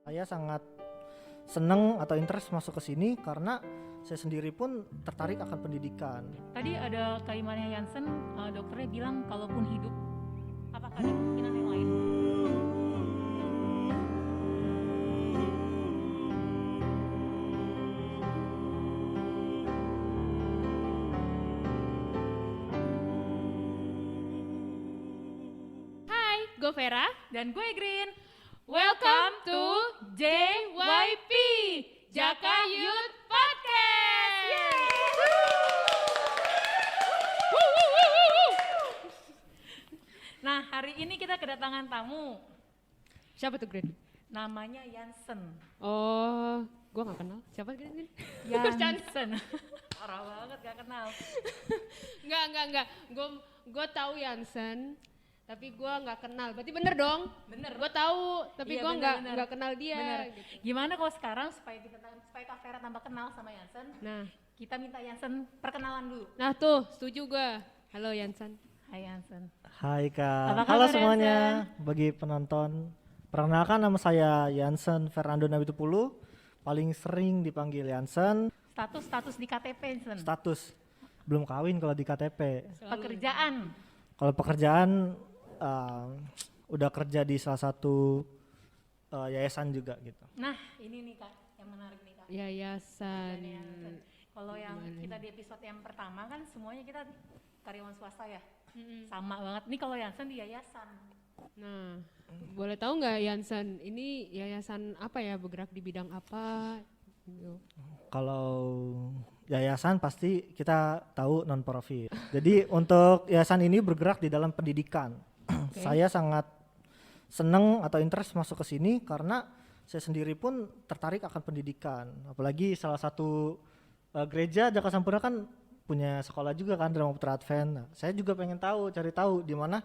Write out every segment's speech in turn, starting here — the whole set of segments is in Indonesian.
Saya sangat seneng atau interest masuk ke sini karena saya sendiri pun tertarik akan pendidikan. Tadi ada kalimatnya Jansen, dokternya bilang kalaupun hidup, apakah ada kemungkinan yang lain? Hai, gue Vera. Dan gue Green. Welcome to JYP, Jaka Youth Podcast. Nah, hari ini kita kedatangan tamu, Siapa tuh Green? namanya Jansen. Oh, gue gak kenal. Siapa Green? Jansen. Parah banget gak kenal. Enggak. Gue tahu Jansen, tapi gue nggak kenal. Berarti bener dong? Bener. Gue tahu, tapi Iya, gue bener. nggak kenal dia. Bener. Gitu. Gimana kalau sekarang supaya Kak Vera tambah kenal sama Jansen, Nah, kita minta Jansen perkenalan dulu. tuh setuju gue. Halo Jansen. Hai Jansen. Hai Kak, Apa halo kabar, semuanya. Bagi penonton, perkenalkan nama saya Jansen Fernando Nabitupulu, paling sering dipanggil Jansen. Status di KTP Jansen. Status belum kawin kalau di KTP. Pekerjaan. Kalau pekerjaan udah kerja di salah satu yayasan juga gitu. Nah, ini nih Kak, yang menarik nih Kak. Yayasan. Dan Jansen. Kalau yang kita di episode yang pertama kan semuanya kita karyawan swasta ya. Sama banget. Nih kalau Jansen di yayasan. Nah, boleh tahu nggak Jansen, ini yayasan apa ya, bergerak di bidang apa? Gitu. Kalau yayasan pasti kita tahu non profit. Jadi untuk yayasan ini bergerak di dalam pendidikan. Saya sangat seneng atau interest masuk ke sini karena saya sendiri pun tertarik akan pendidikan. Apalagi salah satu gereja Jaka Sampurna kan punya sekolah juga kan, Dharma Putra Advent. Nah, saya juga pengen cari tahu di mana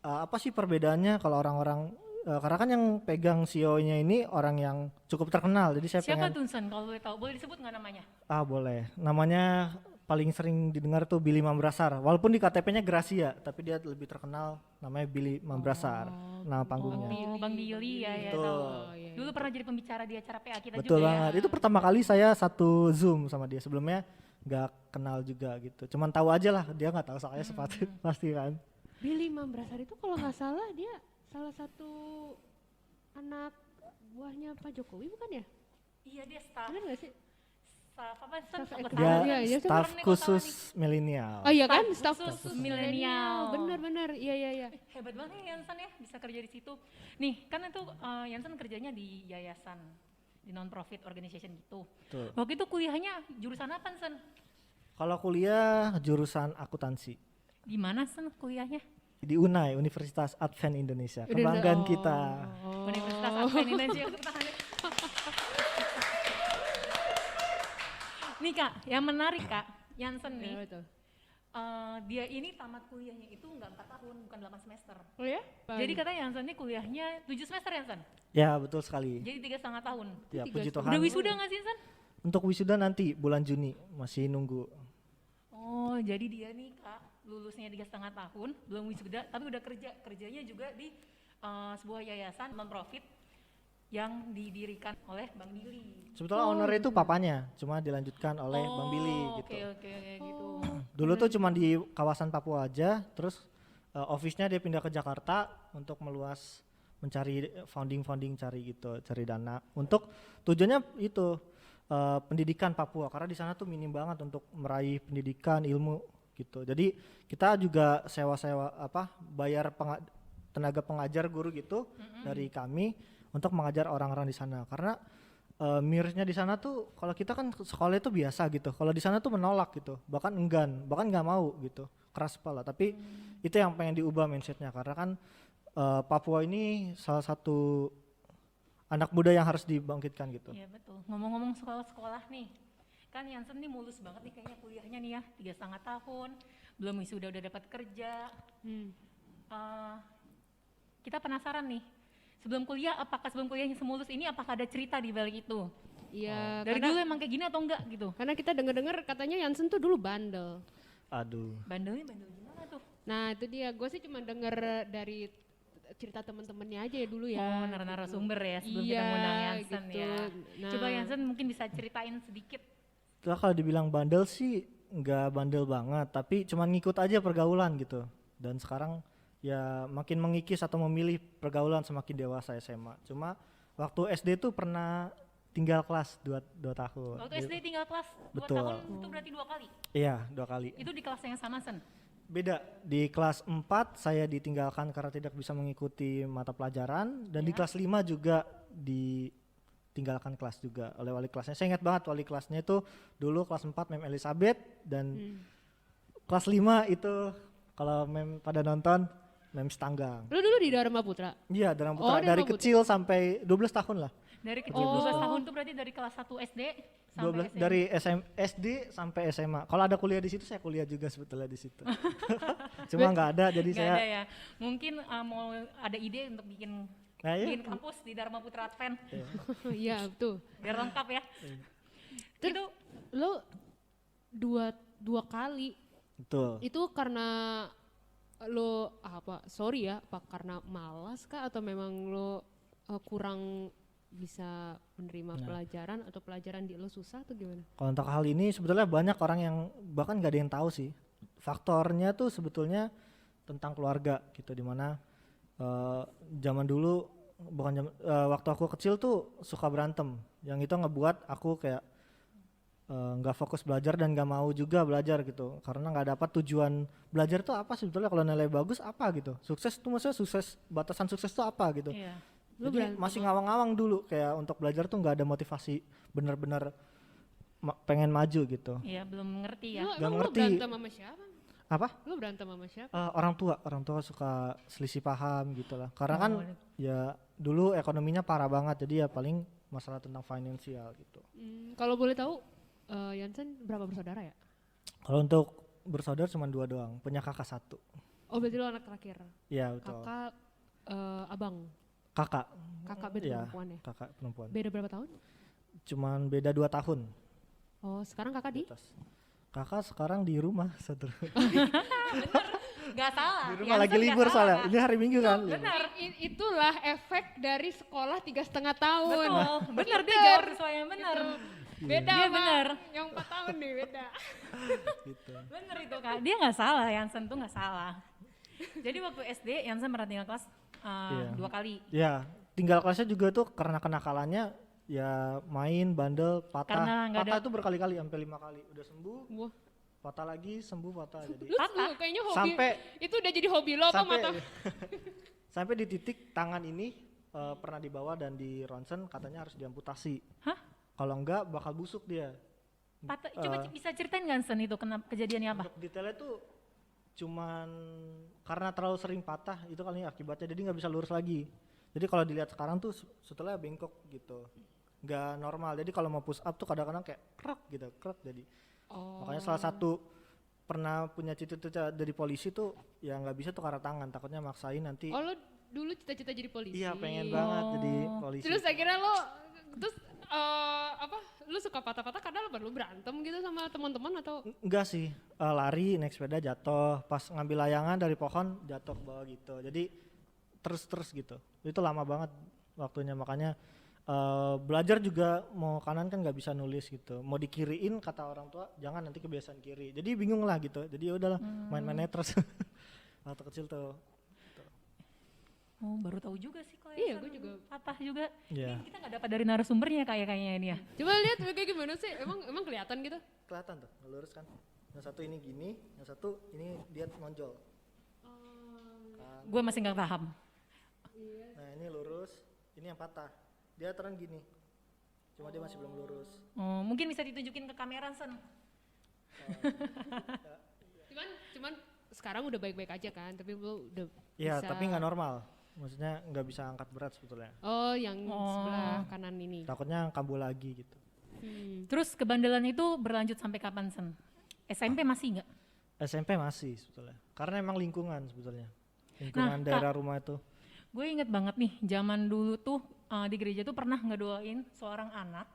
apa sih perbedaannya kalau orang-orang karena kan yang pegang CEO-nya ini orang yang cukup terkenal. Jadi saya Siapa pengen tuh Sen kalau boleh tahu? Boleh disebut nggak namanya? boleh. Namanya paling sering didengar tuh Billy Mambrasar. Walaupun di KTP-nya Gracia, tapi dia lebih terkenal namanya Billy Mambrasar. Nama panggungnya. Bang Billy ya Betul. tahu. Oh, iya. Dulu pernah jadi pembicara di acara PA kita Betul juga banget. ya. Itu pertama kali saya satu Zoom sama dia. Sebelumnya nggak kenal juga gitu. Cuman tahu aja lah, dia nggak tahu soalnya sepatu pasti kan. Billy Mambrasar itu kalau nggak salah dia salah satu anak buahnya Pak Jokowi bukan ya? Iya dia staff. Benar nggak sih? Staff apa Sen? Staff Takut Iya, Dia salah. iya, iya, staf Orang nih, kok salah khusus nih. milenial. Oh iya kan, Staff staff khusus milenial. Bener, iya. Hebat banget ya Jansen ya bisa kerja di situ. Nih kan itu Jansen kerjanya di yayasan, di non profit organization gitu. Betul. Waktu itu kuliahnya jurusan apa Sen? Kalau kuliah jurusan akuntansi Di mana Sen kuliahnya? di UNAI, Universitas Advent Indonesia. Kebanggaan Oh. kita. Universitas Advent Indonesia. Tepuk tangan. Nih Kak, yang menarik Kak, Jansen nih, Iya, betul. dia ini tamat kuliahnya itu nggak 4 tahun, bukan 8 semester. Oh ya? Jadi katanya Jansen ini kuliahnya 7 semester Jansen, Ya betul sekali. jadi 3,5 tahun. Ya Tiga puji setengah. Tuhan. Udah wisuda nggak sih Jansen? Untuk wisuda nanti bulan Juni, masih nunggu. Oh jadi dia nih Kak, lulusnya 3,5 tahun, belum wisuda, tapi udah kerjanya juga di sebuah yayasan non profit yang didirikan oleh Bang Billy. Sebetulnya owner itu papanya, cuma dilanjutkan oleh Bang Billy gitu. Oke gitu. Dulu tuh cuma di kawasan Papua aja, terus office-nya dia pindah ke Jakarta untuk meluas, mencari founding cari gitu, cari dana. Untuk tujuannya itu pendidikan Papua karena di sana tuh minim banget untuk meraih pendidikan ilmu gitu. Jadi kita juga sewa bayar tenaga pengajar guru gitu dari kami untuk mengajar orang-orang di sana karena mirisnya di sana tuh kalau kita kan sekolah itu biasa gitu, kalau di sana tuh menolak gitu, bahkan enggan, bahkan nggak mau gitu, keras kepala. Tapi itu yang pengen diubah mindsetnya karena kan Papua ini salah satu anak muda yang harus dibangkitkan gitu. Iya betul. Ngomong-ngomong sekolah nih, kan Jansen nih mulus banget nih kayaknya kuliahnya nih ya, 3,5 tahun, belum wisuda udah dapat kerja. Kita penasaran nih, apakah sebelum kuliahnya semulus ini, apakah ada cerita di balik itu? Iya, Dari dulu emang kayak gini atau enggak gitu? karena kita denger katanya Jansen tuh dulu bandel. Aduh. Bandelnya bandel gimana tuh? Nah itu dia, gue sih cuma denger dari cerita teman-temannya aja ya dulu ya. Oh, narasumber ya sebelum kita Iya, ngundang Yansen gitu. ya. Nah, Coba Yansen mungkin bisa ceritain sedikit. Nah, kalau dibilang bandel sih nggak bandel banget, tapi cuman ngikut aja pergaulan gitu. Dan sekarang ya makin mengikis atau memilih pergaulan semakin dewasa SMA. Cuma waktu SD tuh pernah tinggal kelas 2 tahun. Waktu SD tinggal kelas 2 Betul. tahun itu berarti 2 kali. Iya, 2 kali. Itu di kelas yang sama Sen. Beda, di kelas 4 saya ditinggalkan karena tidak bisa mengikuti mata pelajaran, dan di Ya. kelas 5 juga ditinggalkan kelas juga oleh wali kelasnya. Saya ingat banget wali kelasnya itu dulu kelas 4 Mem Elizabeth, dan kelas 5 itu kalau Mem pada nonton Mem Stanggang. lu dulu di Dharma Putra. Iya, Dharma Oh, Putra dari Dharma Putra. kecil sampai 12 tahun lah. Dari kecil Oh. 12 tahun itu berarti dari kelas 1 SD sampai 12 SMA. dari SD sampai SMA. Kalau ada kuliah di situ saya kuliah juga sebetulnya di situ. Cuma nggak ada, jadi Nggak saya ada ya. Mungkin mau ada ide untuk bikin Nah, iya. kampus di Dharma Putra Advent Iya, betul. biar lengkap ya. Terus Itu lu dua kali betul. itu karena lo sorry ya, apa karena malas kah atau memang lo kurang bisa menerima pelajaran atau pelajaran di lo susah atau gimana? Kalau untuk hal ini sebetulnya banyak orang yang bahkan nggak ada yang tahu sih. Faktornya tuh sebetulnya tentang keluarga gitu, dimana zaman dulu waktu aku kecil tuh suka berantem, yang itu ngebuat aku kayak nggak fokus belajar dan nggak mau juga belajar gitu, karena nggak dapat tujuan belajar tuh apa sebetulnya. Kalau nilai bagus apa gitu, sukses tuh maksudnya sukses, batasan sukses tuh apa gitu. iya. Lu Jadi berantem masih ngawang-ngawang dulu, kayak untuk belajar tuh nggak ada motivasi bener-bener pengen maju gitu. Iya, belum ngerti ya. Lu Nggak emang lu ngerti. berantem sama siapa? Apa? Lu berantem sama siapa? Orang tua suka selisih paham gitu lah, karena kan Oh. ya dulu ekonominya parah banget, jadi ya paling masalah tentang finansial gitu. Kalau boleh tahu, Yansen berapa bersaudara ya? Kalau untuk bersaudara cuma 2 doang, punya kakak 1. Oh, berarti lo anak terakhir. Iya betul. Kakak, abang, Kakak beda Iya, perempuan ya? kakak perempuan. Beda berapa tahun? Cuman beda 2 tahun Oh, sekarang kakak di? atas. Kakak sekarang di rumah satu. Nggak salah. Di rumah lagi Yansen nggak libur salah, soalnya. Kak. Ini hari Minggu kan. libur. Benar. Itulah efek dari sekolah 3,5 tahun. Betul. Benar dia jawab sesuai yang benar. Beda Iya, sama benar. yang 4 tahun nih, beda. Gitu. Bener itu Kak. Dia nggak salah, Yansen tuh nggak salah. Jadi waktu SD Yansen pernah tinggal kelas Iya. 2 kali. Ya, tinggal kelasnya juga tuh karena kenakalannya ya main, bandel, patah. Karena nggak Patah ada- itu berkali-kali, sampai 5 kali. Udah sembuh, Wah, patah lagi, sembuh, patah. Jadi lu kayaknya hobi. sampai Itu udah jadi hobi lo apa sampai mata? sampai di titik tangan ini pernah dibawa dan di ronsen katanya harus diamputasi. Hah? Kalau enggak bakal busuk dia. Coba bisa ceritain nggak Sen itu kejadiannya apa? Untuk detailnya tuh cuman karena terlalu sering patah itu kali akibatnya, jadi nggak bisa lurus lagi. Jadi kalau dilihat sekarang tuh setelah bengkok gitu, nggak normal. Jadi kalau mau push up tuh kadang-kadang kayak krek gitu, krek. Jadi Oh. makanya salah satu pernah punya cita-cita dari polisi tuh ya nggak bisa tuh karena tangan, takutnya maksain nanti. Oh, lo dulu cita-cita jadi polisi. Iya pengen banget jadi polisi. Terus akhirnya lo lu suka patah-patah karena lo baru berantem gitu sama teman-teman atau Enggak sih, lari naik sepeda jatuh, pas ngambil layangan dari pohon jatuh ke bawah gitu. Jadi terus gitu. Itu lama banget waktunya, makanya belajar juga mau kanan kan nggak bisa nulis gitu. Mau dikiriin kata orang tua jangan, nanti kebiasaan kiri. Jadi bingung lah gitu. Jadi ya udahlah main-mainnya terus. Waktu kecil tuh. Oh, baru tahu juga sih kalau Iya, Yansen gue juga. patah juga. Iya. Ini kita nggak dapat dari narasumbernya kayaknya ini ya. coba lihat kayak gimana sih? Emang kelihatan gitu? Kelihatan tuh, lurus kan. Yang satu ini gini, yang satu ini dia menonjol. Gue masih nggak paham. Nah ini lurus, ini yang patah. Dia turun gini, cuma dia masih belum lurus. Oh, mungkin bisa ditunjukin ke kamera Sen. Cuman sekarang udah baik-baik aja kan, tapi lu udah Iya, bisa. tapi nggak normal. Maksudnya nggak bisa angkat berat sebetulnya. Oh, yang sebelah kanan ini. Takutnya kambuh lagi gitu. Terus kebandelan itu berlanjut sampai kapan Sen? SMP masih nggak? SMP masih sebetulnya. Karena emang lingkungan sebetulnya. Lingkungan Nah, daerah rumah itu. Gue inget banget nih, zaman dulu tuh di gereja tuh pernah ngedoain seorang anak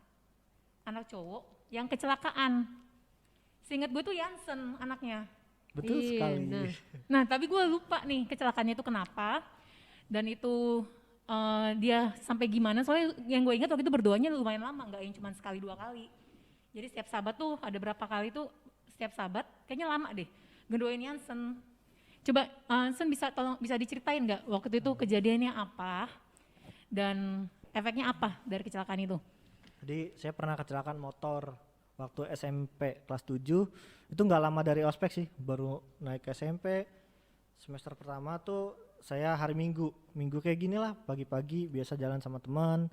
cowok yang kecelakaan. Seinget gue tuh Yansen anaknya. Betul Iya, sekali. nah. Nah tapi gue lupa nih kecelakaannya itu kenapa. Dan itu dia sampai gimana, soalnya yang gue ingat waktu itu berdoanya lumayan lama, nggak yang cuma sekali 2 kali. Jadi setiap sabat tuh ada berapa kali tuh, setiap sabat kayaknya lama deh ngedoain Yansen. Coba Yansen bisa diceritain nggak waktu itu kejadiannya apa dan efeknya apa dari kecelakaan itu? Jadi saya pernah kecelakaan motor waktu SMP kelas 7. Itu nggak lama dari ospek sih, baru naik ke SMP. Semester pertama tuh saya hari Minggu kayak gini lah, pagi-pagi biasa jalan sama teman.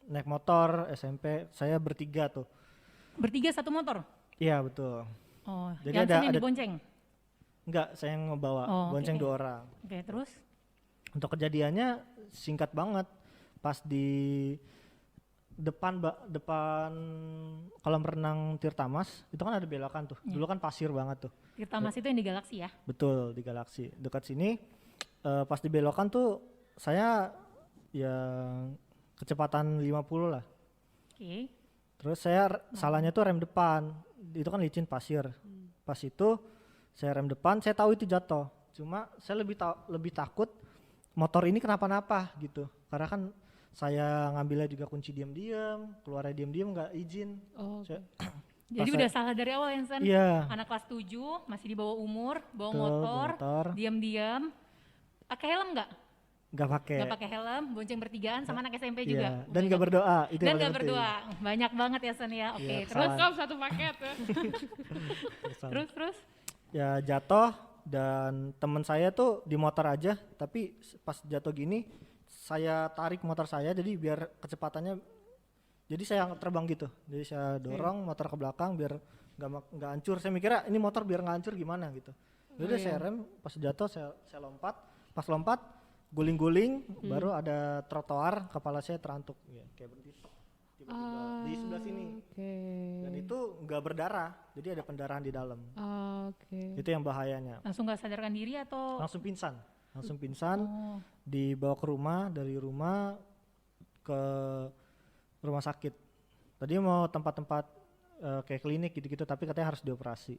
Naik motor SMP, saya bertiga tuh. Bertiga satu motor? Iya betul. Oh, Jadi Yansen yang ada dibonceng? enggak, saya yang ngebawa, Oh, bonceng oke. 2 orang. Oke, terus? Untuk kejadiannya singkat banget, pas di depan kolam renang Tirtamas itu kan ada belokan tuh. Iya. Dulu kan pasir banget tuh. Tirtamas itu yang di Galaksi ya? Betul, di Galaksi. Dekat sini pas di belokan tuh saya ya kecepatan 50 lah. Oke. Terus saya salahnya tuh rem depan. Itu kan licin pasir. Pas itu saya rem depan, saya tahu itu jatuh. Cuma saya lebih takut motor ini kenapa-napa gitu. Karena kan saya ngambilnya juga kunci diam-diam, keluarnya diam-diam nggak izin. Oh, Saya- Jadi Pas udah salah dari awal Yansen? Iya, Anak kelas 7, masih di bawah umur, bawa betul, motor, diam-diam. Pakai helm nggak? nggak pakai. Nggak pakai helm, bonceng bertigaan sama anak SMP Iya, juga. dan nggak berdoa. Itu Dan yang nggak paling penting. berdoa. Banyak banget ya Sen ya. Oke, Iya, terus lengkap satu paket ya. terus Ya jatuh, dan teman saya tuh di motor aja, tapi pas jatuh gini saya tarik motor saya jadi biar kecepatannya, jadi saya terbang gitu, jadi saya dorong motor ke belakang biar nggak hancur. Saya mikirnya ini motor biar nggak hancur gimana gitu. Jadi iya. saya rem, pas jatuh saya lompat, pas lompat guling-guling, baru ada trotoar, kepala saya terantuk ya, kayak berhenti tiba-tiba di sebelah sini, Oke. dan itu nggak berdarah, jadi ada pendarahan di dalam. Oke. Itu yang bahayanya. langsung nggak sadarkan diri atau? Langsung pingsan, Oh, dibawa ke rumah, dari rumah ke rumah sakit. Tadi mau tempat-tempat kayak klinik gitu-gitu, tapi katanya harus dioperasi.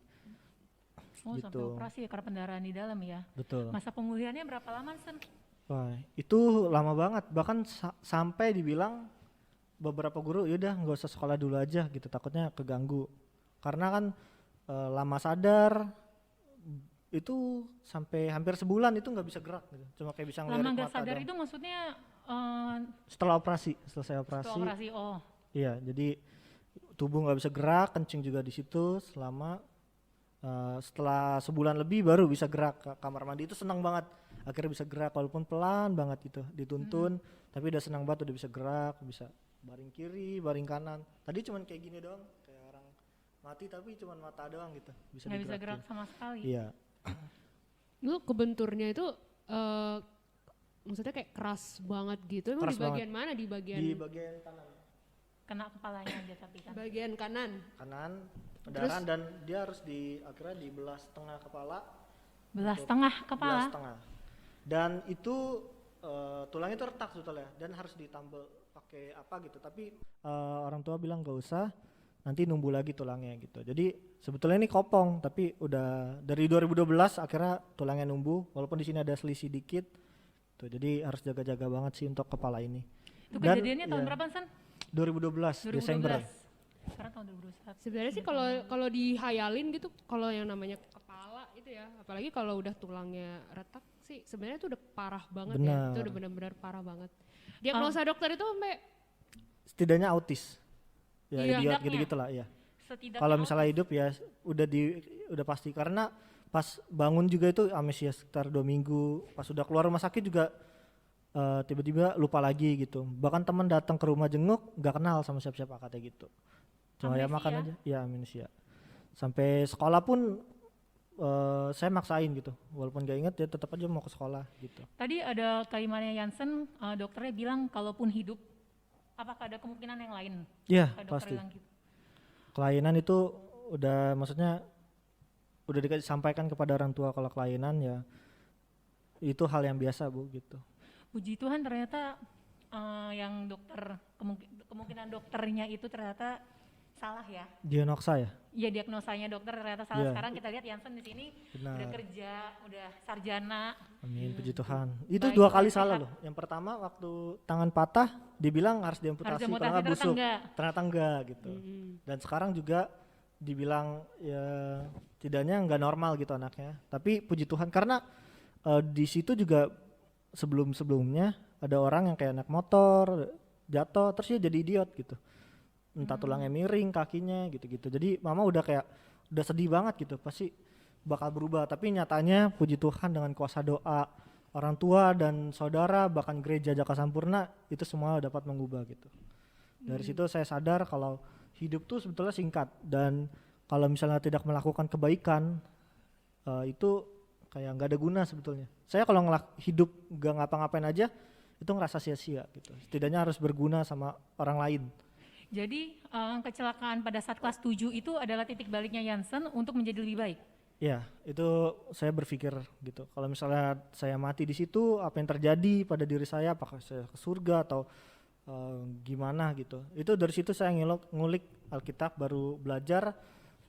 sampai Gitu. operasi ya karena pendarahan di dalam ya. Betul. Masa pemulihannya berapa lama Sen? Wah, itu lama banget, bahkan sampai dibilang beberapa guru yaudah nggak usah sekolah dulu aja gitu, takutnya keganggu. Karena kan lama sadar itu sampai hampir sebulan itu nggak bisa gerak gitu. Cuma kayak bisa Lama ngelirik nggak mata sadar doang. itu maksudnya Setelah operasi, selesai setelah operasi. operasi. Oh, Iya, jadi tubuh nggak bisa gerak, kencing juga di situ selama setelah sebulan lebih baru bisa gerak ke kamar mandi. Itu senang banget, akhirnya bisa gerak walaupun pelan banget gitu, dituntun, tapi udah senang banget udah bisa gerak, bisa baring kiri, baring kanan. Tadi cuman kayak gini doang, kayak orang mati tapi cuman mata doang gitu, bisa nggak bisa digerakin. gerak sama sekali. Iya, Lu kebenturnya itu maksudnya kayak keras banget gitu. Emang Keras di bagian mana? Di bagian di bagian kanan, Kena kepalanya aja tapi kan. bagian kanan. pendarahan, dan dia harus akhirnya dibelah setengah kepala. Belah setengah Belah kepala. setengah. Dan itu tulangnya itu retak sebetulnya dan harus ditambal pakai apa gitu, tapi orang tua bilang gak usah, nanti numbuh lagi tulangnya gitu. Jadi sebetulnya ini kopong, tapi udah dari 2012 akhirnya tulangnya numbuh, walaupun di sini ada selisih dikit tuh, jadi harus jaga-jaga banget sih untuk kepala ini. Itu Dan, kejadiannya tahun ya, berapa San? 2012 Desember. 2012. Sekarang tahun 2021. Sebenarnya sih kalau dihayalin gitu, kalau yang namanya kepala itu ya, apalagi kalau udah tulangnya retak sih, sebenarnya itu udah parah banget ya. Benar. Itu udah benar-benar parah banget. Diagnosa dokter itu sampai Setidaknya autis. Ya Iya. idiot Setidaknya. gitu-gitu lah ya. Setidaknya Kalau misalnya hidup ya udah pasti, karena pas bangun juga itu amnesia sekitar 2 minggu, pas sudah keluar rumah sakit juga tiba-tiba lupa lagi gitu. Bahkan teman datang ke rumah jenguk nggak kenal sama siapa-siapa katanya gitu. Cuma ya Amnesia? makan aja, ya amnesia. Sampai sekolah pun saya maksain gitu, walaupun gak inget ya tetap aja mau ke sekolah gitu. Tadi ada kalimatnya Jansen, dokternya bilang kalaupun hidup, apakah ada kemungkinan yang lain? Iya Dokter pasti. bilang gitu. Kelainan itu udah, maksudnya udah disampaikan kepada orang tua kalau kelainan ya itu hal yang biasa Bu gitu. Puji Tuhan ternyata yang dokter kemungkinan dokternya itu ternyata salah ya. Diagnosa ya? Iya, diagnosanya dokter ternyata salah. Iya. Sekarang kita lihat Jansen di sini udah Benar. kerja, udah sarjana. Amin, puji Tuhan. Itu Baik, 2 baik, kali sehat. salah loh. Yang pertama waktu tangan patah dibilang harus diamputasi, Harus kalau diamputasi, nggak ternyata busuk. enggak. Ternyata enggak gitu. Dan sekarang juga dibilang ya tidaknya nggak normal gitu anaknya. Tapi puji Tuhan karena di situ juga sebelumnya ada orang yang kayak naik motor jatuh terus dia jadi idiot gitu. Entah tulangnya miring, kakinya gitu-gitu. Jadi mama udah kayak udah sedih banget gitu, pasti bakal berubah. Tapi nyatanya puji Tuhan dengan kuasa doa orang tua dan saudara bahkan gereja Jaka Sampurna itu semua dapat mengubah gitu. Dari situ saya sadar kalau hidup tuh sebetulnya singkat dan kalau misalnya tidak melakukan kebaikan itu kayak nggak ada guna sebetulnya. Saya kalau hidup nggak ngapa-ngapain aja itu ngerasa sia-sia gitu. Setidaknya harus berguna sama orang lain. Jadi kecelakaan pada saat kelas 7 itu adalah titik baliknya Jansen untuk menjadi lebih baik. Ya, itu saya berpikir gitu. Kalau misalnya saya mati di situ, apa yang terjadi pada diri saya? Apakah saya ke surga atau gimana gitu? Itu dari situ saya ngulik Alkitab, baru belajar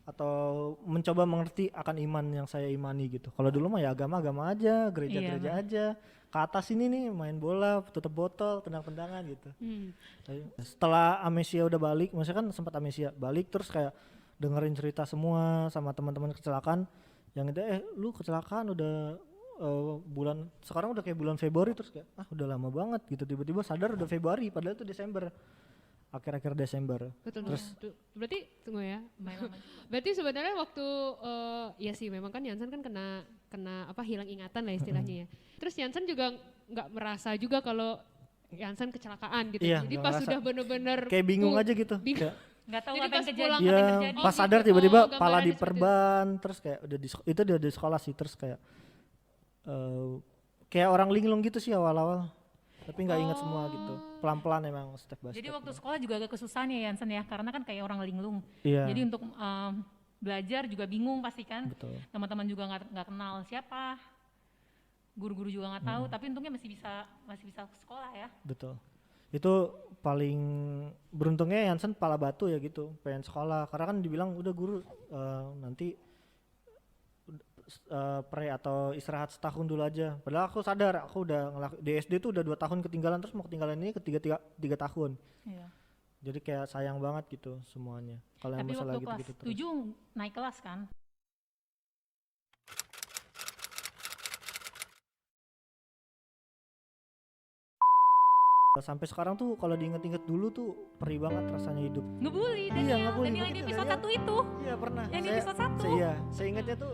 atau mencoba mengerti akan iman yang saya imani gitu. Kalau dulu mah ya agama-agama aja, gereja-gereja Iya, aja. Ke atas ini nih main bola, tutup botol, tendang-tendangan gitu. Setelah amnesia udah balik, maksudnya kan sempat amnesia balik terus kayak dengerin cerita semua sama teman-teman kecelakaan yang itu lu kecelakaan udah bulan sekarang udah kayak bulan Februari terus kayak udah lama banget gitu, tiba-tiba sadar udah Februari padahal itu Desember, akhir-akhir Desember. Betul. Terus Berarti tunggu ya. Lumayan lama. Berarti sebenarnya waktu ya sih memang kan Jansen kan kena apa hilang ingatan lah istilahnya ya. Terus Jansen juga nggak merasa juga kalau Jansen kecelakaan gitu. Iya, Jadi nggak pas ngerasa. sudah bener-bener kayak bingung aja gitu. bingung. Kayak, Nggak tahu Jadi apa pas yang pulang terjadi. apa yang ya terjadi pas gitu. sadar tiba-tiba Oh, pala gambarannya seperti itu. diperban terus kayak udah itu dia di sekolah sih terus kayak kayak orang linglung gitu sih awal-awal tapi nggak ingat semua gitu, pelan-pelan emang step by step. Jadi waktu sekolah juga agak kesusahan ya Jansen ya, karena kan kayak orang linglung. Iya. Jadi untuk belajar juga bingung pasti kan. Betul. Teman-teman juga nggak kenal siapa, guru-guru juga nggak tahu. Tapi untungnya masih bisa sekolah ya. Betul. Itu paling beruntungnya Jansen pala batu ya gitu, pengen sekolah. Karena kan dibilang udah guru nanti pre atau istirahat setahun dulu aja. Padahal aku sadar aku udah di SD tuh udah 2 tahun ketinggalan terus mau ketinggalan ini tiga tahun. Iya. Jadi kayak sayang banget gitu semuanya. Kalau yang Tapi masalah waktu kelas gitu-gitu terus. 7 naik kelas kan. Sampai sekarang tuh kalau diinget-inget dulu tuh perih banget rasanya hidup. Ngebully Iya, Daniel, ngebully, Daniel di begitu, episode Daniel. 1 itu. Iya pernah. Yang di episode 1. Iya, saya ingatnya tuh